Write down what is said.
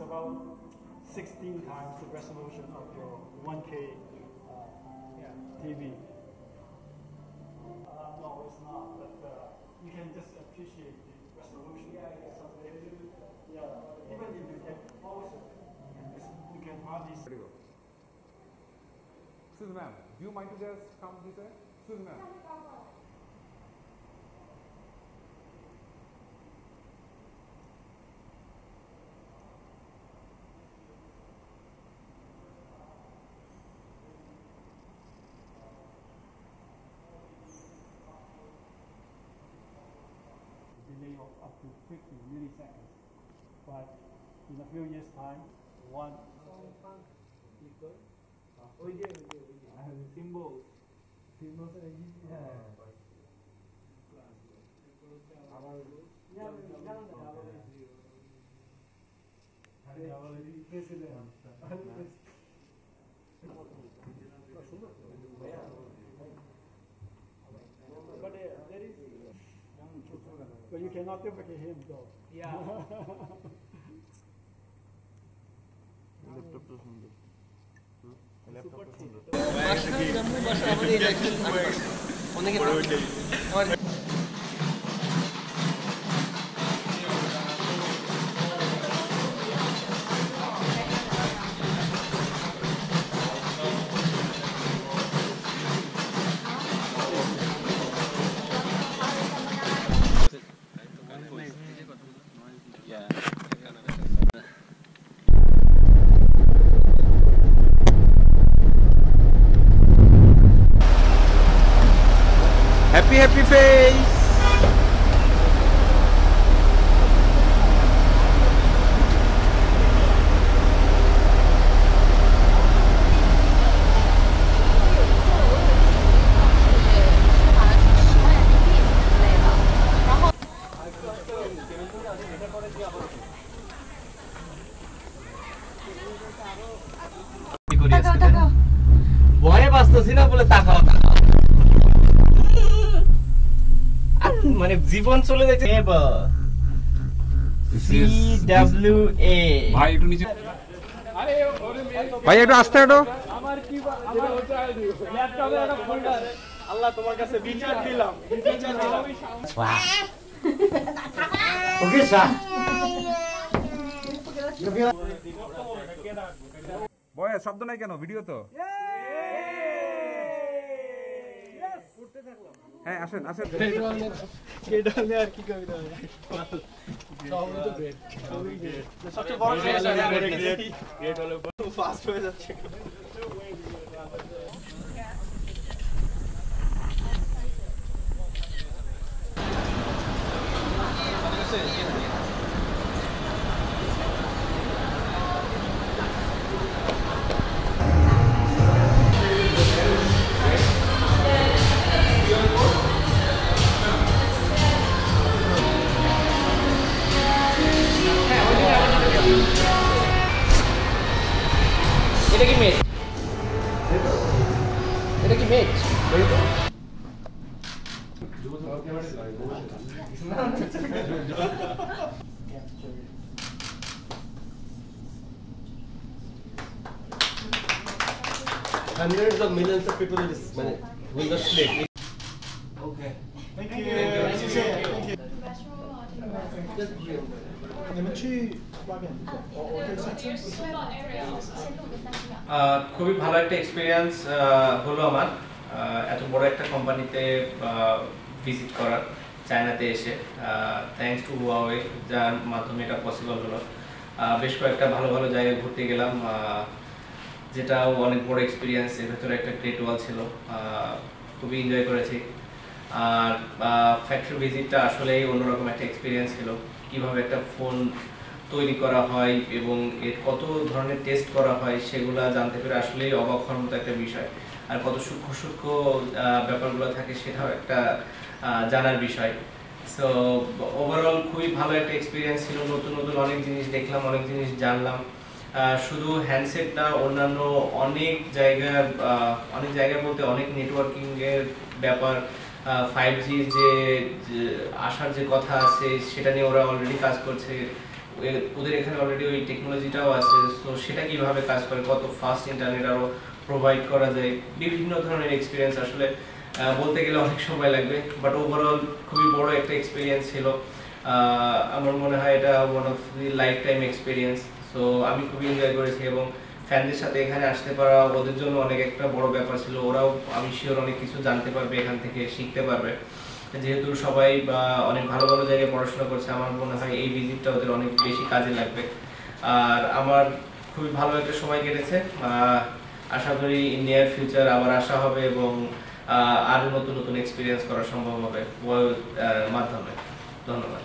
about 16 times the resolution of your 1K TV. No, it's not, but you can just appreciate the resolution. Yeah, even if you get closer, you can hardly see. Excuse me, ma'am. Do you mind to just come this way? Excuse me, ma'am. Delay of up to 50 milliseconds, but in a few years' time, one but you cannot duplicate him though. Yeah. Happy face. ভয়ে বাঁচতেছি না বলে তাকাও মানে জীবন চলে যাচ্ছে CWA ভাই একটু নিচে ভাই একটু আস্তে একটু আমার কি আমার ল্যাপটপে একটা ফোল্ডার আল্লাহ তোমার কাছে বিচার দিলাম ওকে স্যার বয় শব্দ নাই কেন ভিডিও তো হ্যাঁ আসেন আসেন কেডালে আর কি কবিতা সবচেয়ে বড় গ্রেড হলো ফাস্ট হয়ে যাচ্ছে এটা কি মেট এটা কি মেট Hundreds of millions of people will just play. Okay. Thank you. খুবই ভালো একটা এক্সপিরিয়েন্স হলো আমার এত বড় একটা কোম্পানিতে ভিজিট করার চায়নাতে এসে থ্যাঙ্কস টু হুয়াওয়ে যার মাধ্যমে এটা পসিবল হলো বেশ কয়েকটা ভালো ভালো জায়গায় ঘুরতে গেলাম যেটাও অনেক বড় এক্সপিরিয়েন্স এর ভেতরে একটা গ্রেট ওয়াল ছিল খুবই এনজয় করেছি আর ফ্যাক্টরি ভিজিটটা আসলেই অন্যরকম একটা এক্সপিরিয়েন্স ছিল কিভাবে একটা ফোন তৈরি করা হয় এবং এর কত ধরনের টেস্ট করা হয় সেগুলো জানতে পেরে আসলেই অবাক হওয়ার মতো একটা বিষয় আর কত সূক্ষ্ম সূক্ষ্ম ব্যাপারগুলো থাকে সেটাও একটা জানার বিষয় সো ওভারঅল খুবই ভালো একটা এক্সপিরিয়েন্স ছিল নতুন নতুন অনেক জিনিস দেখলাম অনেক জিনিস জানলাম শুধু হ্যান্ডসেট না অন্যান্য অনেক জায়গায় বলতে অনেক নেটওয়ার্কিং এর ব্যাপার 5G যে আসার যে কথা আছে সেটা নিয়ে ওরা অলরেডি কাজ করছে ওদের এখানে অলরেডি ওই টেকনোলজিটাও আছে, তো সেটা কিভাবে কাজ করে, কত ফাস্ট ইন্টারনেট আরও প্রোভাইড করা যায়, বিভিন্ন ধরনের এক্সপিরিয়েন্স আসলে বলতে গেলে অনেক সময় লাগবে, বাট ওভারঅল খুবই বড় একটা এক্সপিরিয়েন্স ছিল। আমার মনে হয় এটা one of the life time experience. So আমি খুবই এনজয় করেছি এবং ফ্যানদের সাথে এখানে আসতে পারা ওদের জন্য অনেক একটা বড় ব্যাপার ছিল। ওরাও আমি শিওর অনেক কিছু জানতে পারবে, এখান থেকে শিখতে পারবে, যেহেতু সবাই অনেক ভালো ভালো জায়গায় পড়াশোনা করছে। আমার মনে হয় এই ভিজিটটা ওদের অনেক বেশি কাজে লাগবে। আর আমার খুবই ভালো একটা সময় কেটেছে। আশা করি নিয়ার ফিউচার আবার আসা হবে এবং আরও নতুন নতুন এক্সপিরিয়েন্স করা সম্ভব হবে ওয়ার্ল্ড মাধ্যমে। ধন্যবাদ।